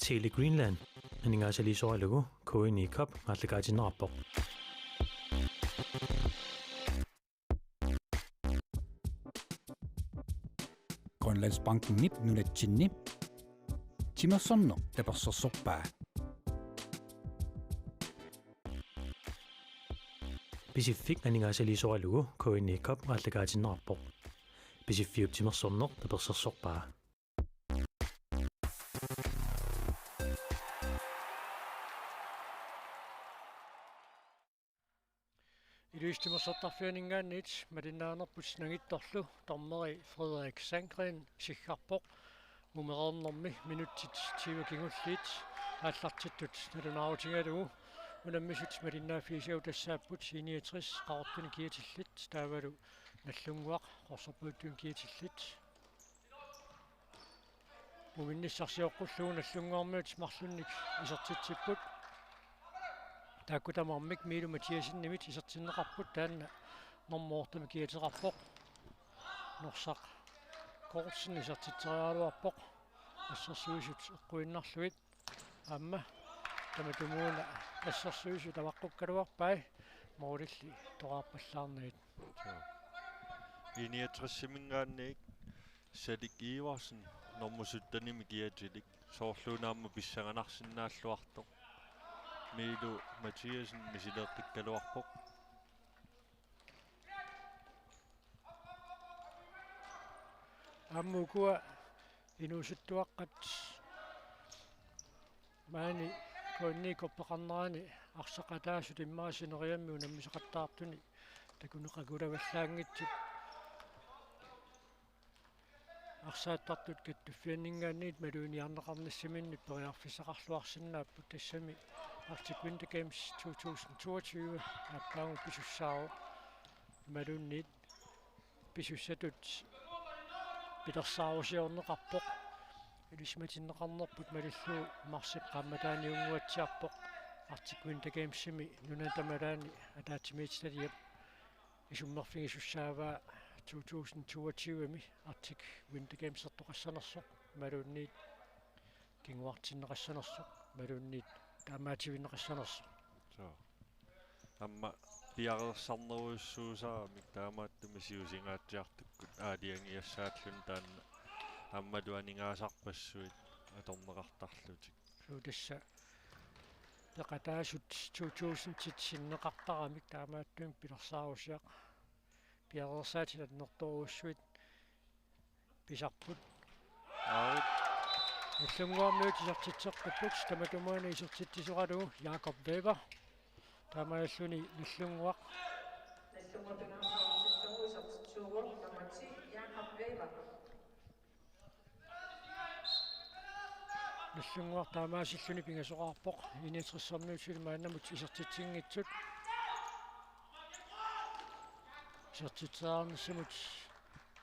Tele Greenland анингаасалисорилагу коини кап мааллагаатиннераппоқ Grønlandsbanken nip nunatsinni timersorno tapersorsorpaa Pacific анингаасалисорилагу коини кап мааллагаатиннераппоқ Pacific timersornor tapersorsorpaa Illustimersortarfianingaannit malinaanerput nagittorlu tormeri Frederik Sandgren siggarpoq mumerernermi minuttit 20 kingulliit aallartittut nalunaarutingalugu unammisut malinaafiisiau tassaapput 69 qaortuni kiatillit taavalu nallunguaq qorsorpuuttuun kiatillit muminnissarsiоққуллугу наллунгуармиут марлунник исертитсиппут тааккутамармик милу матиасиннимит исертиннеқарпут таанна нормоортами киатерарпоқ норсақ коорсин исертитсериалуарпоқ ассерсуисут эққуиннарлуит аама таматумууна ассерсуисут аваққуккалуарпай моорилли тоқарпаллаарнагит иниатрессимингаанник Sadik Iversen нормусуттаними киатилик соорлуунаама писсаганарсинааллуарто Milo Mathiasen мисилеэққиккалуарпоқ аммукуа инуусуттуаққат маани коинни koppeqarnerani арсақатаасут иммаасинериамми унаммисеқаттаартуни такунеқагулаваллаангитсут арсааттартут каттуффианнингаанниит малуниарнеқарниссиминнит периарфисақарлуарсинааппут тассами Arctic Winter Games 2022 аппаангу писуссааро малунниит писуссатут питерсаарусиорнеқарпоқ илисматиннеқарнерпут малиллуу марсип қамматааниунгуатсиарпоқ Arctic Winter Games-сими нунатамалаани атаатимиитсалиап исуммерфигисуссааваа 2022-ми Arctic Winter Games ертоқассанерсоқ малунниит кингуартиннеқассанерсоқ малунниит таамаативиннеқассанерсоқ амма пиарерсарнеруйуссуусарамик таамааттуми сиусингаатсиартуккут аалиангиассааллун таанна аммалуанингаасарпассуит аторнеқартарлутик сутасса пеқатаасут 2000-тит синнеқартарамик таамааттуми пилерсаарусиақ пиарерсаатилат норторуussуит писарпут иллунгуармиут исертитсеққиппут таматумаани исертиттисоқалугу Jakob Weber таамааллуни иллунгуақ иллунгуар таамаасиллуни пингасоқарпоқ инитриссэрмиутсули мааннамут исертитсингитсут исертитсаарнссамут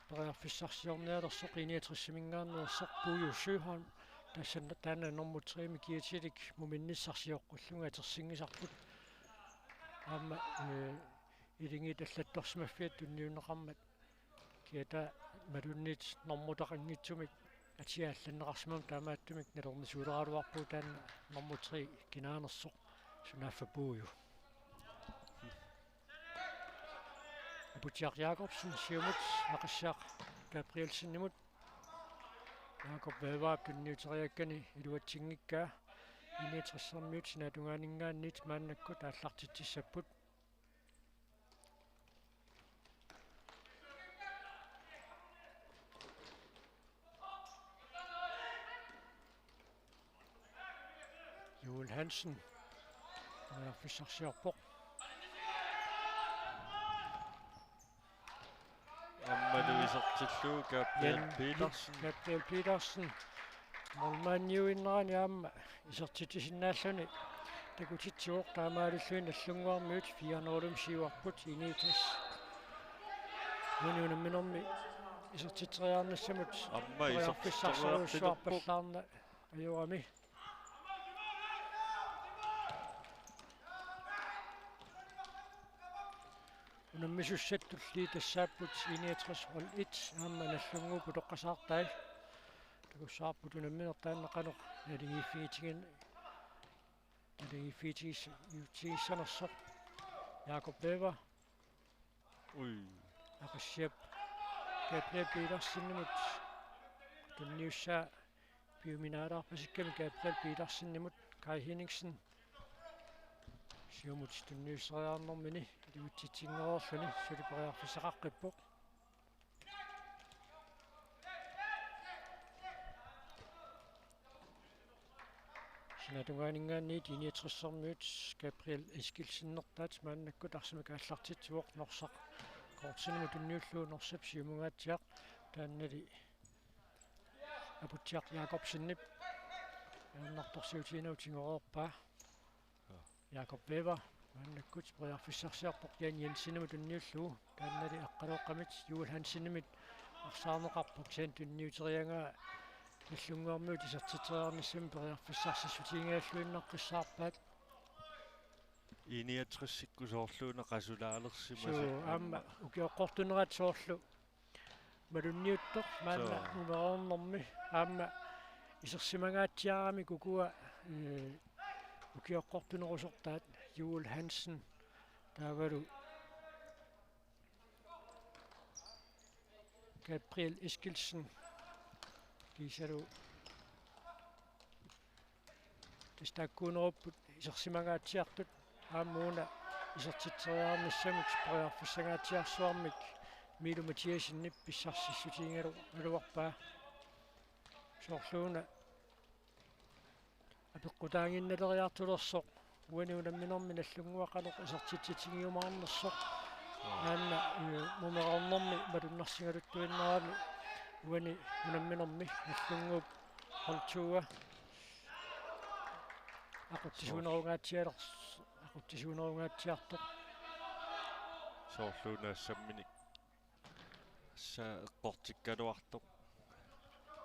периарфиссарсиорниалерсоқ инитриссимингаарнерсоқ Pujo Sjöholm тассан таана нормутриими киатилик муминниссарсиоққуллунга атерсингисарпут аама илингит аллатторсимаффиат тунниунеқармат киата малуннит нормутақангитсумик атиаалланнеқарсимам таамааттумик налернисуулераалуарпуу таана нормутри кинаанерсоқ сунаффа Pujo Butjak Jacobsen siumut aqassaaq Gabrielsenimut Jakob Weber tunniuteriakkani iluatsingikkaa initrissermiut sinatungaaningaannit maannakkut aallartittissapput Joel Hansen fissarsiorpoq аммалуисертиллуу Gabriel Petersen молманиуиннерани аама исертитисиннааллуни такутитсуоқ таамаалиллуин аллунгуармиут 400 сиуарпут иниитас нунунамминерми исертитсериарнассамут амма исертитсериарписсарсуарпаллаарна аюами унаммисуссаттулли тассааппут 69 рол 1 аама наллунгуу путоққасаартай Takussaarput unamminertaannaqaneq nalingiiffiitigin nalingiiffiitigissanersoq Jakob Weber Ui. Aqassiap Gabriel Petersinnimut tunniussaa piuminaalaarpasikkami Gabriel Petersinnimut Kai Henningsen siumut tunniusseriаарnermini iluutsitsingeroorluni suliperiarfisaqaqqippoq Sinatungaaningaanni tiniatrissarmiut Gabriel Eskilsennertaat maannakkut arsimaka аллартитсуоқ норсақ коорсинуму тунниуллуу норсап сиумунгаатсиақ тааннали апутсиақ Jakobsenнип ернарторсиутинаутингероорпаа Jakob Weber мааннаккут приарфиссарсиарпоқ Jan Jensenнуму тунниуллуу тааннали аққалоққамит Juul Hansenнимит арсаарнеқарпоқ саан тунниутериангаа наллунгуармуут исертитериарниссами периарфиссарсиссутингааффуиннаққиссаарпаат Иниатрissикку соорлууна қасулаалерсима аама укиоққортунерат соорлу малунниуттоқ маанна нумероорнэрми аама исерсимагаатсиарами кукуа укиоққортунерусортаат Juul Hansen таавалу Gabriel Eskilsen кисалу тестаккуунеруппут исерсимагаатсиартут ааммууна исертитсериаарниссамик периарфиссагаатсиарсуармик Милу Матиасиннип писсарсиссутиингалу алуарпаа соорлууна апеққутаангинналериартулерсоқ уаниунамминерми наллунгуақалоқ исертитситингиумаарнерсоқ аанна мумераорнэрми малуннарсигалуттуиннерали уани унамминерми наллунгууп холтууа aquttisuunerungaatiartoq соорлуунаассаммини са эққортиккалуартоқ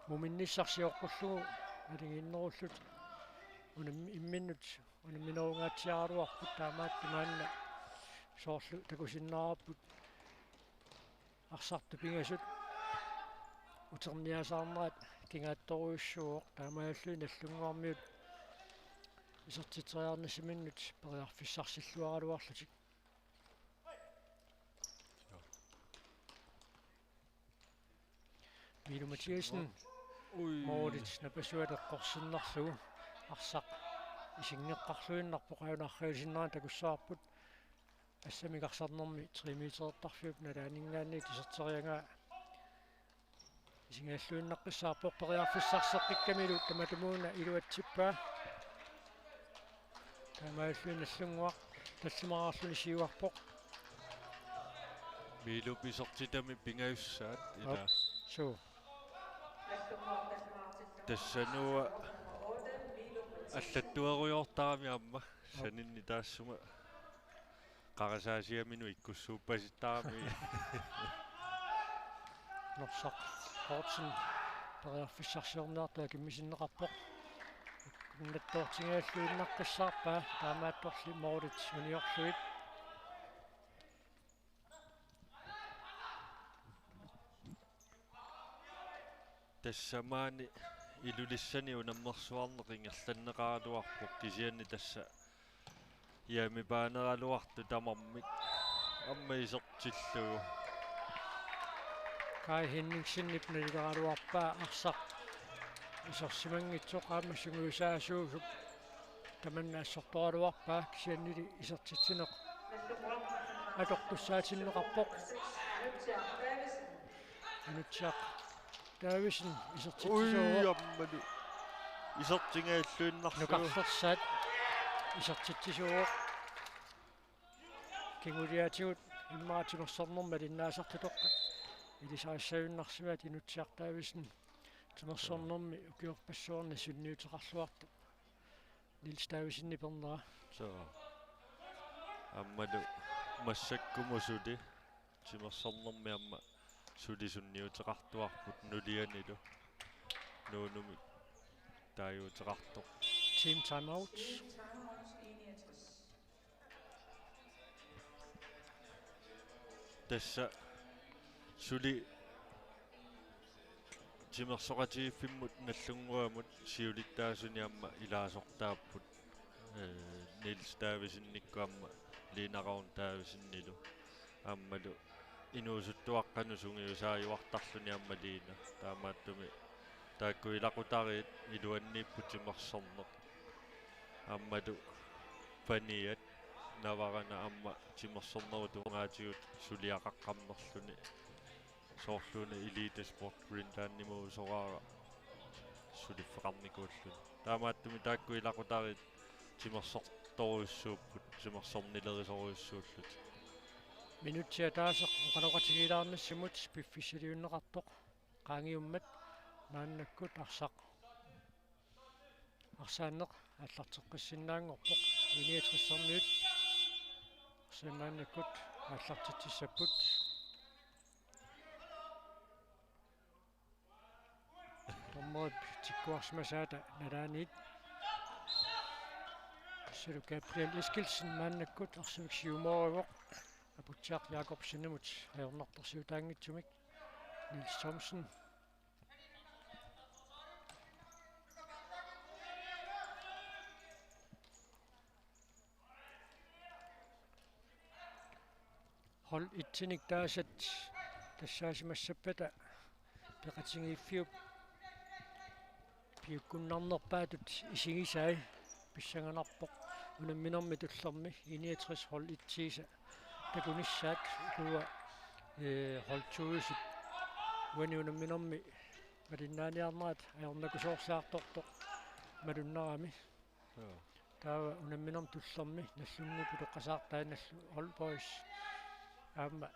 муминниссарсиоққуллугу алигиннеруллут имминнут унамминерунгаатиаралуарпут таамаатти маанна соорлу такусиннаараппут арсарту пингасут утерниасаарнерат кингаатторуйуссууоқ таамааллуи наллунгуармиут исертитериарнисиминнут периарфиссарсиллуаралуарлутик Милу Матиасин моодит напасуалеққорсиннарлугу арсақ исингеққарлуиннарпоқ аюнарриусиннеран такуссаарпут ассамигарсарнэрми 3 метертарфиуп налаанингаанни тисертериангаа исингааллуиннаққиссаарпоқ периарфиссарсеққиккамилу таматумууна илуатсиппаа тамааллуиналлунгуақ таллимараарлуни сиуарпоқ Милу писортитами пингаюссаат ила суу тассануа аллаттуаруйортарами амма санинни таассума қарасаасиамину иккуссууппаситтарами норсақ коорсин периарфиссарсиорнеартуа киммисиннеқарпоқ наттоортингааллуиннаққиссаарпаа таамаатторли моодит униорлуит тассамаани илулиссани унаммерсуарнеқингерланнеқаралуарпоқ кисианни тасса яами паанералуарту тамармик амма исертиллугу Kai Henningsenniп налигаалуарпаа арсақ исерсимангитсоқ аамассугуисаасуугуп таманнаассорторалуарпаа кисианнили исертитсинеқ атортуссаатиннеқарпоқ анутсаақ Davisen исертитсисоо аммалу исертингааллуиннарлугу нукарлерсаат исертитсисоо кингулиатигут иммаатимерсорнэрма линнаасартутоққа илисаассаюннарсимаат инутсиақ Davisen тимерсорнэрми укиорпассуарни сунниутеқарлуарту Nils Davisenни пернера så аммалу массаккумусули тимерсорнэрми амма сулисунниутеқартуарпут нулианилу нуунуми тааюутеқартоқ team timeout тасса сули тимерсоqatigiffimмут наллунгуамут сиулиттаасуниамма илаасортааппут нилс таависинниккуамма линараун таависиннилу аммалу инуусуттуаққану сунгиусааюартарлуни амма лина таамааттуми таакку илақутариит илуаннииппут тимерсорнеқ аммалу паниат наварана амма тимерсорнеру туунгаатигут сулиақаққаммерлуни соорлуни элите спорт гриндааннимуу сораара сулиффеқарникууллуни таамааттуми таакку илақутариит тимерсорторуйссууппут тимерсорнилерисоруйссууллут минутсиа таасеқ оқалоқатигилаарнассимут пиффиссалиуннеқартоқ qaangiummat нааннаккут арсааннеқ аллартеққиссиннаангорпоқ иниатриссарниут арсааннааннаккут аллартитсиссаппут томмоп тиккуарсмасаата налааниит сэру Gabriel Eskildsen мааннаккут арсивиксиуморугоқ апутсаақ Jakobsenimut аернартарсиутаангитсумик Nils Thomsen hold ittinik taasat тассаасимассаппата пеқатингииффиуп пиуккуннарнерпаатут исигисаи писсаганарпоқ унамминерми туллерми 69 hold итсииса такуниссаат куа hold 20 уани унамминерми малиннааниарнаат аернакусоорсаартортоқ малуннарами таава унамминерм туллерми наллунгупу тоққасаартаа наллу hold boys аама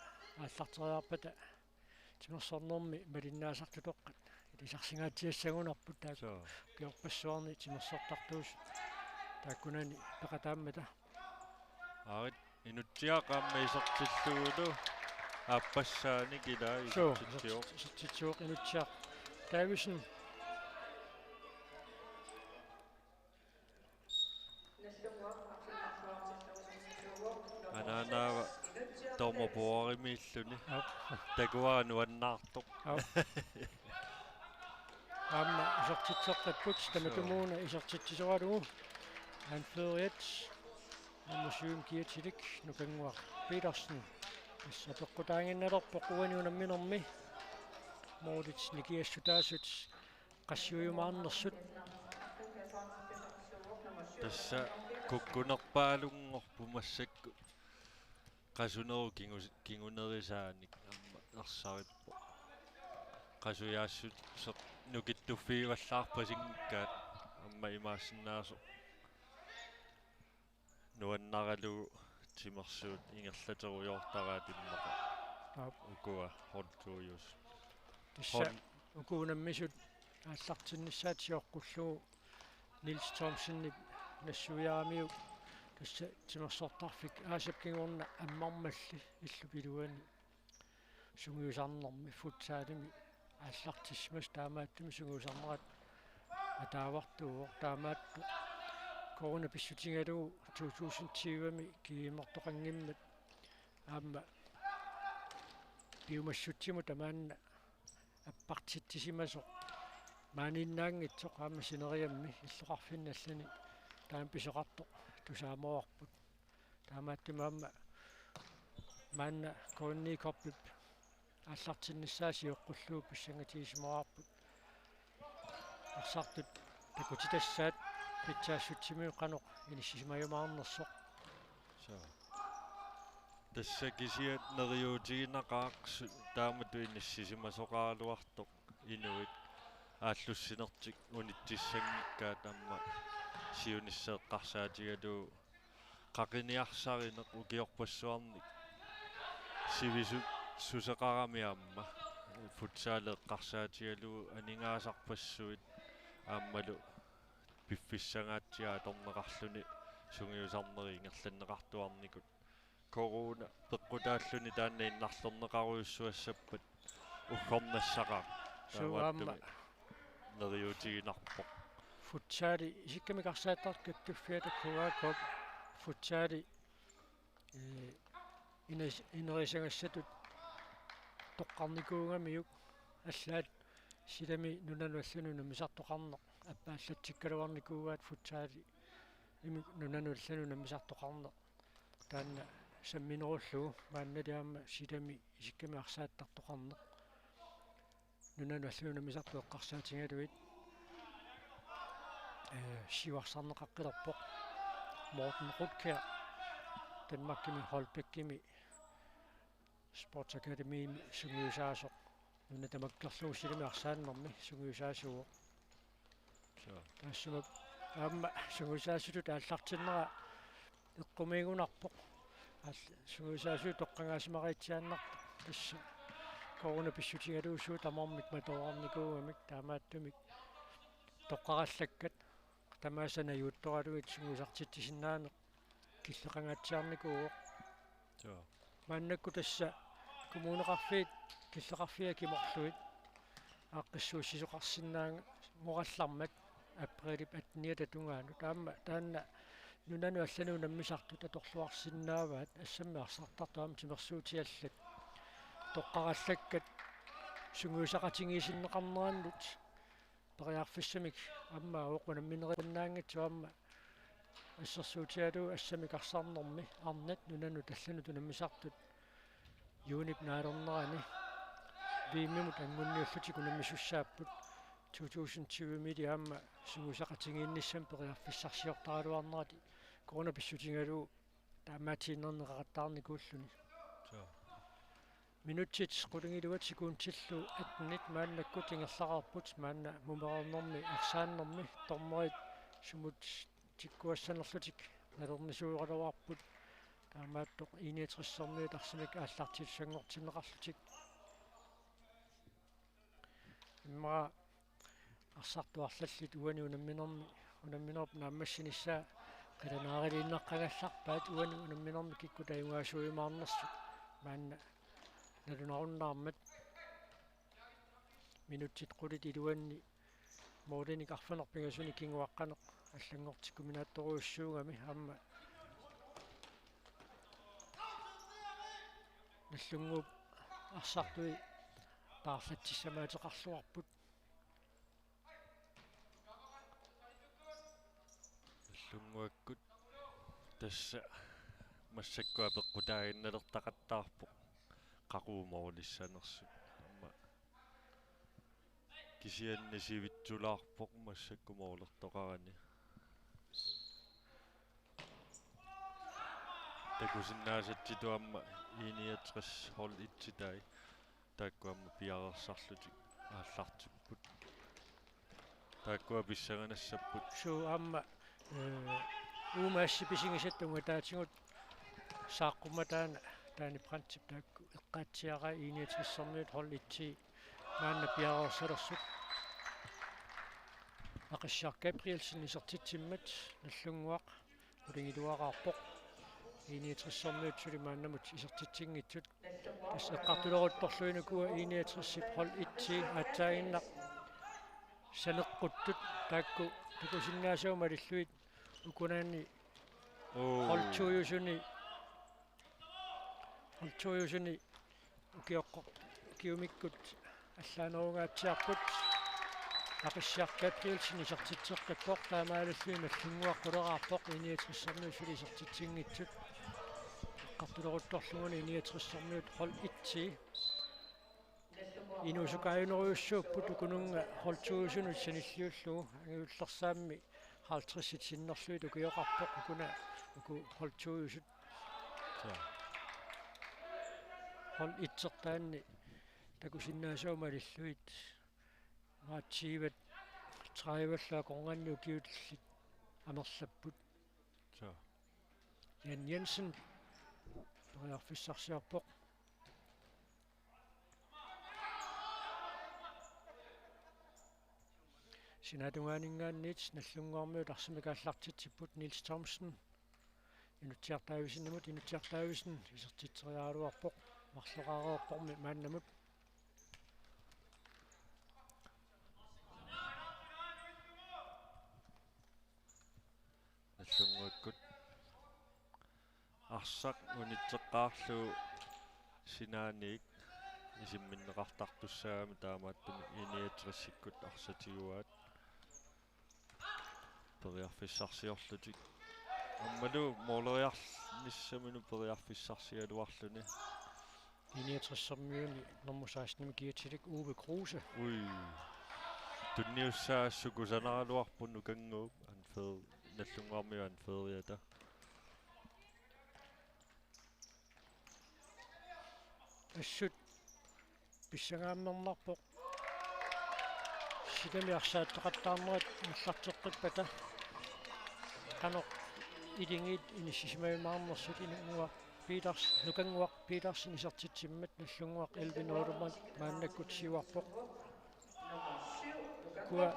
ааллартериарпата тимерсорнерми малиннаасартутоққат илисарсингаатиассагунарпут таак киорпассуарни тимерсортартуус тааккунани пеқатааммата аарит инутсиақаамма исертиллугулу ааппассаани килаа исертитсиоқ инутсиақ таависен ананаава томопооримииллуни такуаануаннаартоқ аама исертитсеққаппут таматумууна исертитсисоалугу анфериат намусуум киатилик нукангуар Petersen issapеққутаангинналерпоқ уаниунамминерми моодит никиассутаасут qassiuyumaarnersut тасса куккунерпаалунгорпу массакку qasuneru kingunerisaannik amma ersaarippo qasuyaassut seq nukittufiivallаарpasingikkaat amma imaassinnaaso nuannaralu timersuut ingerlaterujoortaraat immaqa ukua hortuujus tissa ukuunammisut ааллартиннссаатиорқуллугу Nils Thomsen нассуяамиу тасса тимерсортарфик аасапкингорна аммармалли иллупилуани сунгиусарнерми футсаалими ааллартиссимас таамааттими сунгиусарнерат атаавартуувор таамаатту корона писсутингалугу 2020-ми киимертоқангиммат аама биумассутсиму тамаанна аппартиттисимасо мааниннаангитсоқ аама синериамми иллоқарфинналлани таам писоқарто тусаамоорпут таамааттумаама маанна коонни корпип ааллартиннссаасиоққуллуу писсангатигисимоарпут арсартут такутитассаат питсаассутсимиу қаноқ иниссисимаюмаарнерсоқ тасса кисиат нериутигинақаақсу таамату иниссисимасоқаалуартоқ инуит ааллуссинертик унитсиссангиккаат амма сиунissеэққарсаатигалуу қақиниарсаринеқ укиорпассуарник сивисут сусеқарамиамма футсаалеэққарсаатигалуу анингаасарпассуит ааммалу пиффиссагаатсиа торнеқарлуни сунгиусарнери ингерланнеқартуарникут корона пеққутааллуни таанна иннарлернеқаруйуссуассаппат уггорнассақаа суамма нериутигинарпоқ футсаали исиккамикарсааттарт каттуффиата куаакоп футсаали инерисангассатут тоққарникуугамиук аллаат силами нунануллануна мисартоқарнеқ аппааллатсиккалуарникуугаат футсаали ими нунануллануна мисартоқарнеқ таанна самминеруллугу маанналиаама силами исикками арсааттартоқарнеқ нунануллануна мисартуэққарсаатингалуит сиварсарнеқаққилерпоқ Morten Rutkjær Danmarkimi Holbækkimi Sportsakademi Sungiusaasoq nuna tamakkerlugu silimi arsaannermi sungiusaasugu taassuma aamma sungiusaasulu taallartinnera eqqumiigunarpoq sungiusaasu toqqangaasimaqiitsiaannarta tassa koruna pissutigaluussuu tamarmik matoorarnikuugamik taamaattumik toqqarallakkat tamaasana yuuttoraluit sungiusartittisinnaane киллеқангатсиарникууоқ мааннакку тасса коммунеқарфиит киллеқарфиа киморлуит ааққиссууссисоқарсинаанга мораллармат априлип атниа татунгаану таанна нунану аллану наммисарту таторлуарсинааваат ассамми арсартартуам тимерсуутиаллат тоққараллаккат сунгуусақатингиисиннеқарнераннут периарфиссамик аммаа оқунамминериннаангатсуамма ассерсуутиалу ассамик арсарнерми арнат нунану таллану тунаммисартут юунип наалернерани вииммимут ангунниуллутику наммисуссааппут 2020 милиаама сунгусақатингиинниссам периарфиссарсиортаралуарнерати корона писсутингалу таамаатииннернеқараттаарникууллуни минутсит qulungilуат секуунтиллу атнит мааннакку тингерлақарпут маанна мумерернерми арсааннерми тормерит сумут тиккуассанерлутик налернисууралуарпут таамааттоқ иниатриссерми тарсимик ааллартилсангортиннеқарлутик имма арсартуарлаллит уани унамминерп нааммассинissaа қиланаарилиннеққагалларпаат уани унамминерми кикку таюнгаасуимаарнерсут маанна налунаруннаармат минутсит qulит илуанни мооденик арфанерпигасуни кингуаққанеқ аллангортикку минаатторуйуссуугами аама наллунгуп арсартуи таарлатсиссамаатеқарлуарпут наллунгуаккут тасса массаккуа пеққутаагинналертақаттаарпоқ qaquumorulissaanersu amma kisiannasivitsulaarpoq massakkumorlertoqarani takusinnaasattitu amma iiniatris hol itsitai taakkuamma piarersarlutik aallartipput taakkua pissaganassapпут суу аама уумаасси писигисаттунга таатигут сааққуматаана таани принцип таакку эққаатсиара иниатриссерниут хол итси маанна пиареерсалерсут ақиссаар Габриэлсен исертитсиммат наллунгуақ улигилуараарпоқ иниатриссерниут сулимааннамут исертитсингитсут тас эққартулерутторлуинукуа иниатриссип хол итси аатсаагиннақ санеққуттут таакку такусиннаасаумалиллуит укунаани холчуйусуни укиоққо киумиккут аллаанерунгаатсиарпут ақиссаар Габриэлсен исертитсеққиппоқ таамаалуллуи наллунгуаққулераарпоқ иниатриссернуи сули исертитсингитсут қартулерутторлугуни иниатриссернуут хол итси инусукааюнеруйуссууппут укунунга холчуйусунут саниллиуллугу ангиуллерсаамми 50 синнерлуит укиоқарпоқ укуна уку холчуйусут хол итсертаанни такусиннаасаумалиллуит маатсииват траиваллаа қонганни укиутллит амерлаппут Jan Jensen периарфиссарсиарпоқ синатунгаанингаанниит наллунгуармиут арсимикааллартитсиппут Nils Thomsen инутсиартаависиннамут инутсиартаависин исертитсериаалуарпоқ марлеқаареерпорми мааннамут наллунгуаккут арсақ унитсеққаарлу синааник Isimminneqartartussaami taamaattumi iniatrassikut arsatiguaat periarfissarsiorlutik аммалу моолериарнissamину periarfissarsigaluarluni Iniatrissarmiuni normусаасними киатилик Уве Крuse. уи тунниуссаассукусанералуарпуну кангууп анфер наллунгаармиу анфериата Ассут писсагааммернарпоқ сигами арсааттеқаттаарнерат аллартеққиппата канеқ илингит иниссисимаимаарнерсут инуа Peters нукангуақ Petersen исертитсиммат наллунгуақ элвинорумат мааннаккут сиуарпоқ куа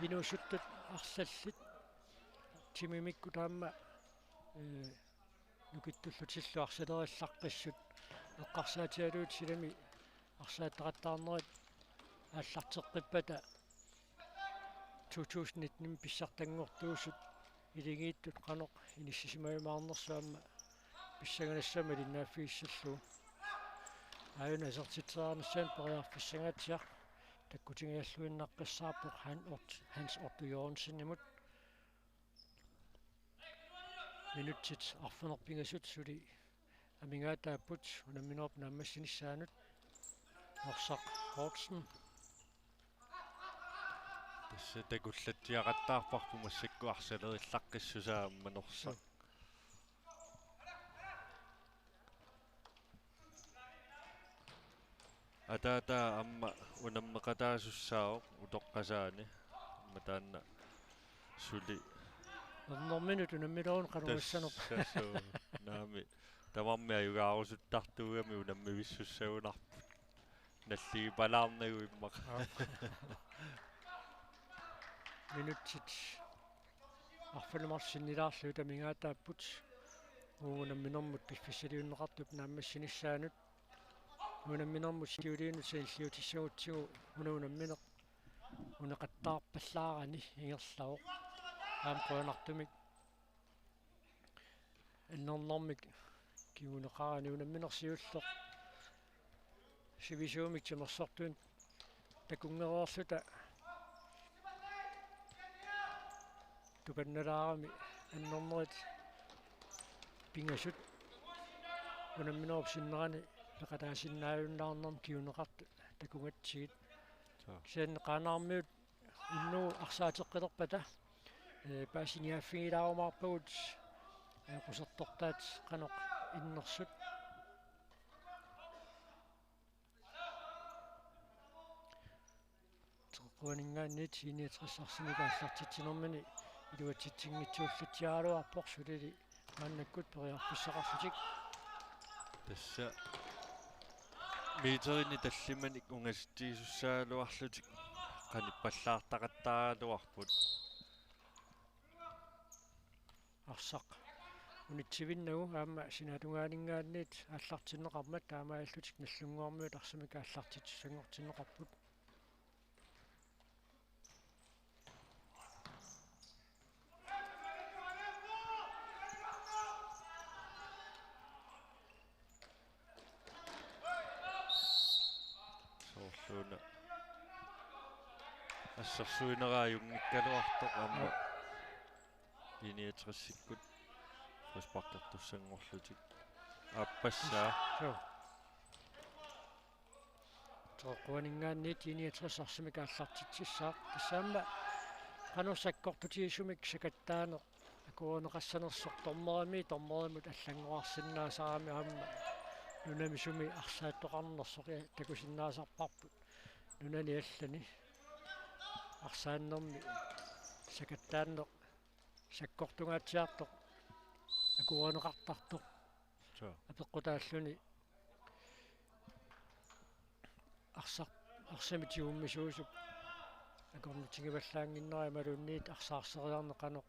инуусуттут арлаллит тимимикку таама нукиттуллутиллу арсалериллаққиссут эққарсаатиалуут силами арсааттеқаттаарнерат ааллартеққиппата 2019 писсартангортуусут илингииттут канеқ иниссисимаимаарнерсуамма писсаганассама линнааффииссаллу аюна сертитсаарнассаан периарфиссагатсиар таккутингиаллуиннаққиссаарпоқ Hans Otto Jørgensen-имут минутсит арфанерпингасут сули амингаатааппут унамминерп нааммассинissaanут Norsaq Hortsen тасса такуллатсиақаттаарпарпу массакку арсалериллаққиссусаамма Norsaq атаата амма унаммеқатаасуссао утоққасаани матаанна сули норминут унаммилерун кануиссанер наами тамармиа югаарусуттартуугами унаммивиссуссагунарпут наллиги палаарнагу иммақ минутсит арфалмарсиннилаарлу тамингаатааппут уунамминэрмут пиффисалиуннеқартуп нааммассинissaanут унамминэрмут сиулиинут саиллиутиссагутсигу унамминеқ унеқаттаарпаллаарани ингерлавоқ аам қуанартумик эннернэрмик киунеқарани унамминерсиуллеқ сивисуумик тимерсортуун такунгераарлута туканналаарами аннернерит пингасут унамминерп синнерани пеқатаасиннааюннаарнерм киунеқарту такунгатсигит сен қанаармиут инну арсаатеққилерпата паасиниаффигилаарумаарпагут қусертортаат қанеқ иннерсут теққуанингаанниит иниатрissarсимикааллартитсинэрмани илуатситсингитсууллутиаалуарпоқ сулили мааннаккут периарфиссақарлутик тасса миитерини таллиманик унгастиисуссаалуарлутик каниппаллаартақаттааралуарпут арсақ унитсивиннагу аама синаатунгаанингааниит ааллартиннеқармат таамааллутик наллунгуармиут арсимикааллартитсуссангортиннеқарпут соорлууна ассерсуинерааюнгиккалуартоқ аама иниатриссиккут фоспартартуссангорлутик аппассаа тоқуанингаанниит иниатрissarсимикааллартитсissаа тассаама кануссаккортутиисумик сакаттаане акуунеқассанерсортормерами тормеримут аллангуарсиннаасарами аама нунамисуми арсааттоқарнерсоқи такусиннаасарпарпут нунани аллани арсааннерми сакаттааннеқ саккортунгаатсиартоқ акуунеқартартоқ апеққутааллуни арсамитигуммисуусуп акорнутигиваллаангиннери малунниит арсаарсериарнеқанеқ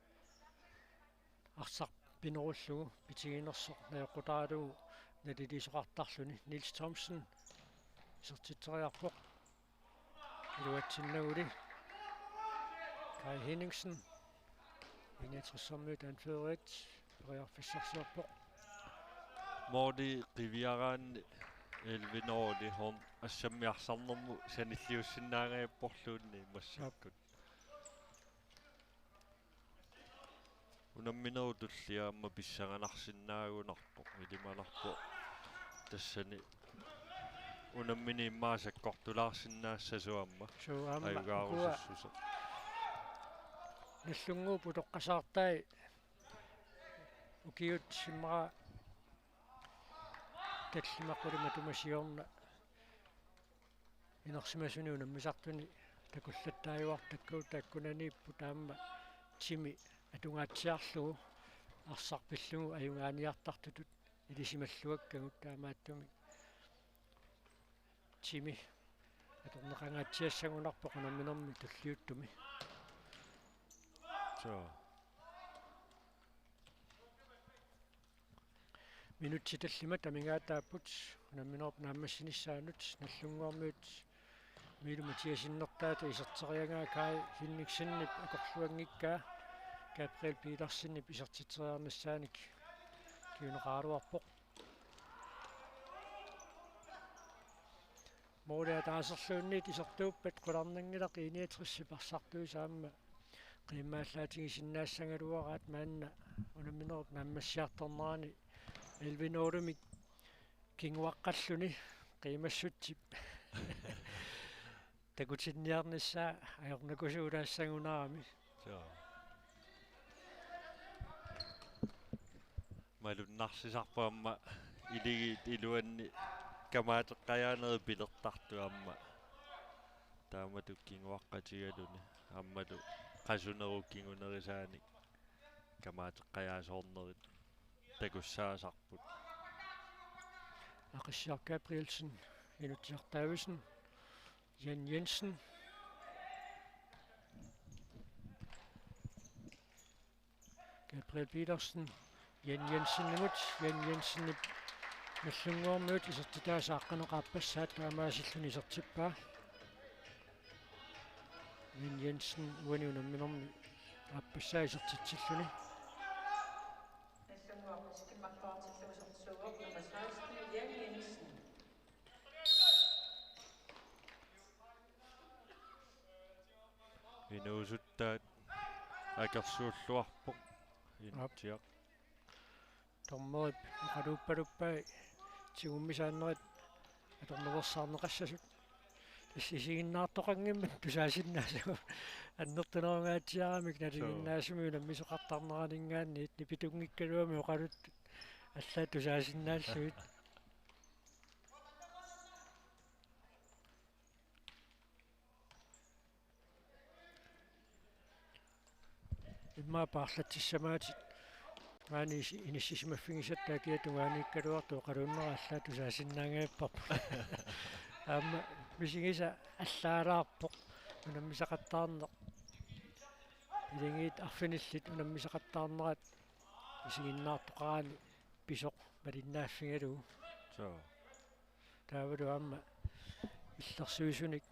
арсар пинеруллугу питигинерсоқ наёққутаалугу налилисоқартарлуни Nils Thomsen сертитсериарпоқ илуатсиннагули Kai Henningsen иниатрissarmiut анфеерит периарфиссарсиарпоқ моди ривиараанни Elvinoli horn assammiarsarnermu sanilliussinnaangayapporluunni massakkut. Unamminerutulliaamma pissanganarsinnaagunarpoq ilimanarpoq tassani unammini maasakkortulaarsinnaassasuamma So amma ayugaarusussusa nallunguu putoqqasaartai ukiut simmara tallimaqulima tumasiorna inersimasuni unammisartuni takullattaayuartakkuut takkunaniippu taamma timi atungaatsiarlugu арсарпиллугу аюнганиартартутут илисималлуаккагут таамааттуми тими аторнеқангаатсиассагунарпоқ намминерми туллиуттуми så минутситаллима тамингаатааппут намминерп нааммассиниссаанут наллунгуармиут милуматиасиннертаата исертериангаа кай хинниксиннип акорлуангиккаа Gabriel Petersen i isartiteriarnassaanik kiuneqaaruarpoq moodea taaserluunniit isertuuppat qularnanngilaq iiniatrissi parsartuusaamma qiimmaallaatigisinnaassangaluaraat maanna unamminerut naammassiartornerani elvinuulumik kinguaqqalluni qiimassutsip takutinniarnissaa ajornakusuulaassangунаарами så малуннарсисарпаамма илигит илуанни камаатеққаяанери пилертартуамма таамату кингуаққатигалуни аммалу қасунеру кингунерисааник камаатеққаяасоорнерит такуссаасарпут Akishar Gabrielsen Inutiartavisen Jan Jensen Gabriel Petersen Jan Jensen imut Jan Jensen наллунгуормиут исертитаасааққанеқарпассаат таамаасиллуни исертиппаа Jan Jensen уаниунамминерми ааппассаа исертитсиллуни инуусуттаат акерсууллуарпоқ интиақ торморип иқалууппалуппай тигуммисааннерит аторневерсаарнеқассасут иссисигиннаартоқангиммат тусаасиннаасагу аннертунерунгаатсиарамик налигиннаасуми наммисоқартарнеранинггаанни итни питунгиккалуами оқалут аллаа тусаасиннааллуит имма паарлатсиссамаатит маани иниссисимаффигисаттаа киатугааниккалуарту оқалууннера аллаа тусаасиннаангаппарпу аама мисигиса аллаалаарпоқ унаммисақаттаарнеқ илингиит арфиниллит унаммисақаттаарнерат исигиннаартоқараани писоқ малиннааффигалугу så таавалу аама иллерсуисуник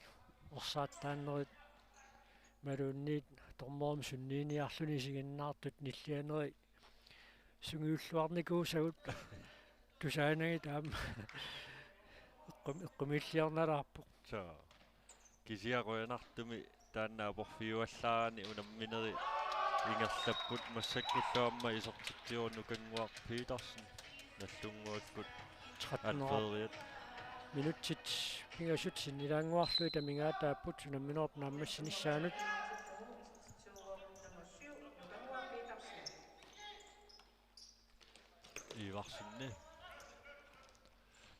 орсааттааннерит малуунниит тормоорм суннииниарлуни исигиннаартут ниллианери сунгиуллуарникуусагут тусаанаги таама эққумиллиарналаарпоқ så кисиаруянартуми тааннаа порфиуаллаарани унамминери ингерлаппут массаккуллуамма исертиттиорну кангуар Petersen наллунгуаккут 13 атфериат минутсит пингасут синнилаангуарлуи тамингаатааппут сунамминерп нааммассиниссаанут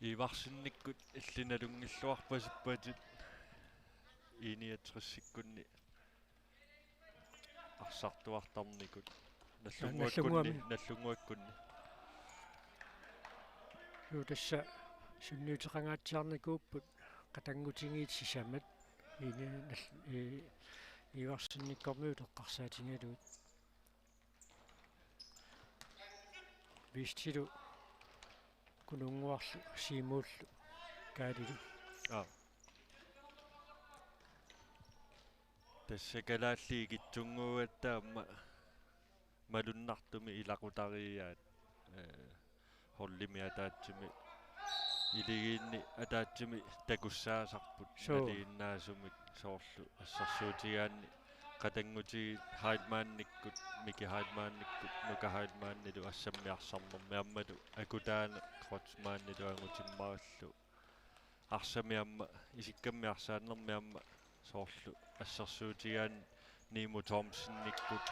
ииварсинниккут иллиналунгиллуарпасиппатит иниатриссиккунни арсартуартарникут наллунгуаккунни юутасса сунниутеқангаатсиарникууппут қатангутингиит сисамат ииварсинниккормиут эққарсаатингалуут вистилу кунунгуарлу симууллу каалилу тассакалаалли китсунгууаттаамма малуннартуми илақутариаат холлимиатаатсими илигиинни атаатсими такуссаасарпут налииннаасумик соорлу ассарсуутигаанни qatangutigi hailmaannikkut miki hailmaannikkut nuka hailmaannilu assammiarsarnermi ammalu akutaana qrotsmaannilu angutimmarallu арсамиамма исиккаммиарсааннэрмиамма соорлу ассерсуутигаан нииму томсинниккут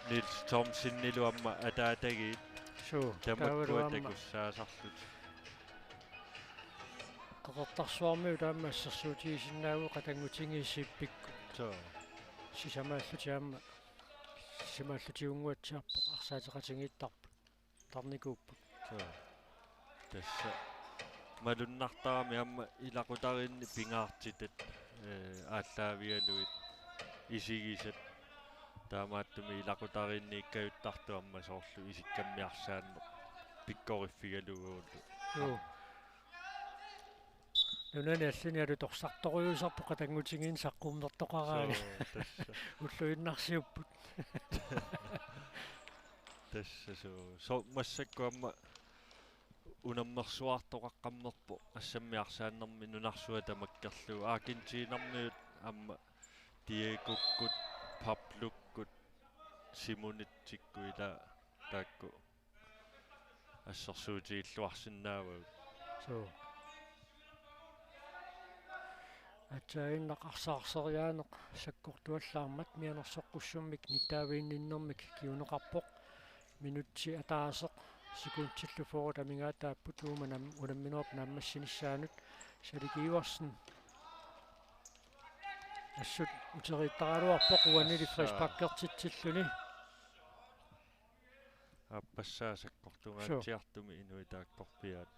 Nils Thomsennillu amma ataatagit tamakkuat takussaassarlut qaqortarsuarmiu taamma assersuutigisinnaagу qatangutigiissiippikku sisamaallutiamma simaallutiunguatsiarpoq arsaatiqatingiittarput tarnikuupput tassa malunnartarami amma ilaqutarinni pingaartitat ааллаавиалуит исигисат таамааттуми илақутаринни иккаюттарту амма соорлу исиккаммиарсаанне пиккориффигалугуулу нунани аллини алу торсарторуйусарпу qatangutigiin саққумнертоқараани уллуиннарсиуппут тасса со массакку амма унаммерсуартоқаққаммерпо ассаммиарсааннэрми нунарсуа тамаккерлу аакинтиинармиут амма диекуккут паплуккут симунитсиккуила таакку ассерсуутииллуарсинаавагут атсаиннақарсаарсериаанеқ саккортуаллаармат мианерсоққуссуммик нитаавиинниннэрмик киунеқарпоқ минутси атаасеқ секундтиллу форут амингаатааппут ууманам унамминерп нааммассиниссаанут саликиуарсин ассут утериттаралуарпоқ уанили фреш паккертитсиллуни аппассаасаккортунгаатсиартуми инуитааккорпиаат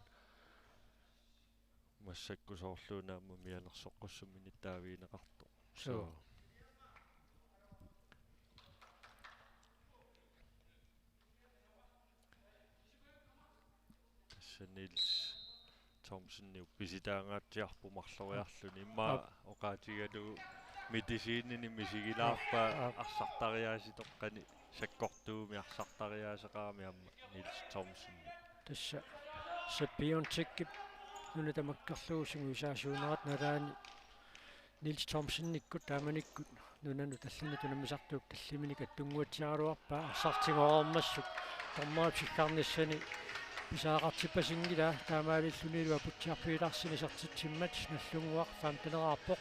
массакку соорлуунаамма мианерсоққуссумми нитаавиинеқарто Nils Thomsen писитаангаатсиарпу марлориарлүни имма оқаатигалу медисииннини мисигилаарпа арсартариааситоққани саккортууми арсартариаасеқарами амма Nils Thomsen тасса саппионтиккип нуна тамаккерлуусугу исаасуунерат налаани Nils Thomsen-никкут тааманиккут нунану таллини тунаммисартуук таллимини каттунгуатсиаралуарпа арсартингоормассук тормаапсиккарниссани писаақартиппасингила таамаалиллунилуа путсиарпииларсини сартитсиммат наллунгуақ фамтенераарпоқ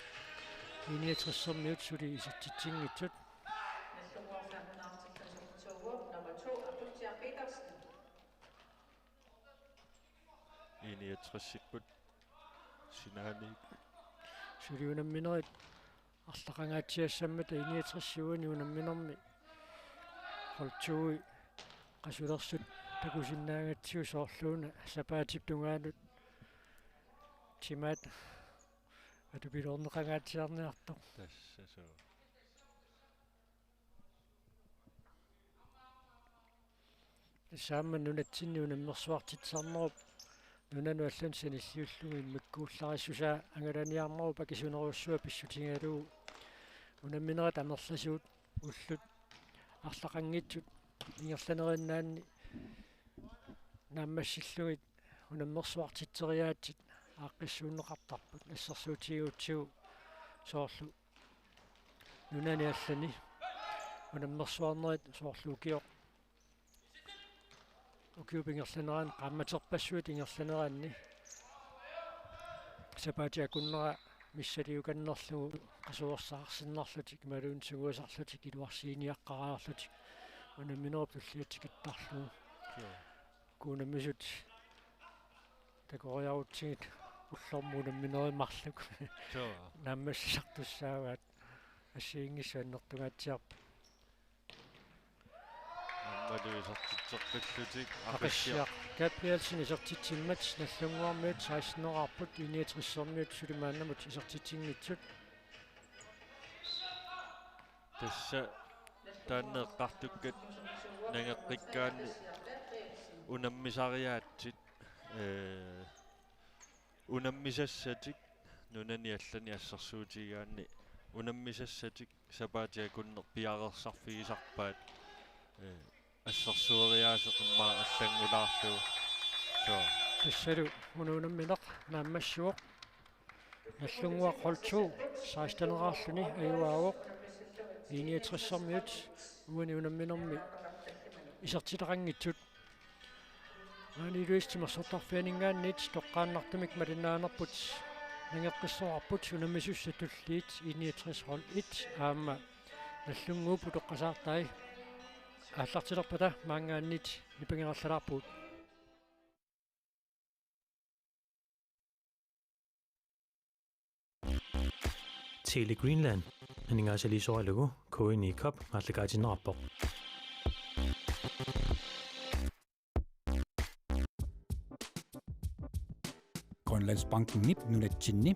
иниатриссермиут сули исартитсингитсут иниатриссиккут синаани сулиунамминерит арлақангаатсиассаммата иниатриссуани унамминерми холтуи qasулерсут такусиннаагатсиу соорлууна сапаатип тунгаанут тимат атупилорнеқангаатсиарниарто тассасо саамма нунатсинни унаммерсуартитсарнеруп нунану аллун саниллиуллуги иммаккууллариссусаа ангаланиарнеру пакисунеруссуа писсутингалуу унамминерат амерласуут уллут арлақангитсут ингерланериннаанни нааммассиллугит унаммерсуартитсериаатсит ааққиссууннеқартарпут ассерсуутигуутсигу соорлу нунани аллани унаммерсуарнерит соорлу укиоқ укиупингерланеран қамматерпассуит ингерланераанни сапаатиакуннера миссалиуканнерлугу қасуерсаарсиннарлутик малуунсугуасарлутик илуарсииниаққараарлутик унамминерп туллиатикиттарлугу куунаммисут такориаутсигит уллормуунамминеримарлук нааммассартуссаагаат ассиингиссааннертугаатсиарп аммалуисартитсеққиллутик ақиссиақ капиалсини сертитсиммат наллунгуармиут сааснераарпут иниатриссермиут сулимааннамут исертитсингитсут тасса тааннеэққартуккат нангеққиккаанни унаммисариаатсит унаммисассатик нунани аллани ассерсуутигаанни унаммисассатик сапаатиакуннер пиарерсарфигисарпаат ассерсуериаасеқиммаа аллангулаарлу тассалу унуунамминеқ нааммассуоқ наллунгуа қолтуу саастанераарлүни аюаавоқ иниатриссармиут уани унамминерми исертилерангитсут ани луистимерсортарфианингааннит тоққааннартумик малинаанерпут нангеққиссоарпут унаммисуссатуллиит иниатрисрол 1 аама наллунгуупу тоққасаартай ааллартилерпата маангааннит нипангерерлалаарпут Tele Greenland анингаасалисоалугу коиникап мааллагаатиннераппоқ Grønlandsbanken nip nunatsinni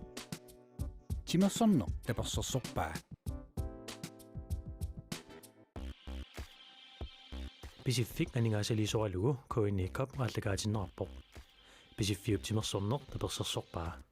Timersorno tapersersorpaa Pacific анингаасалисоалугу коиникап мааллагаатиннераппоқ Pacific timersorneq tapersersorpaa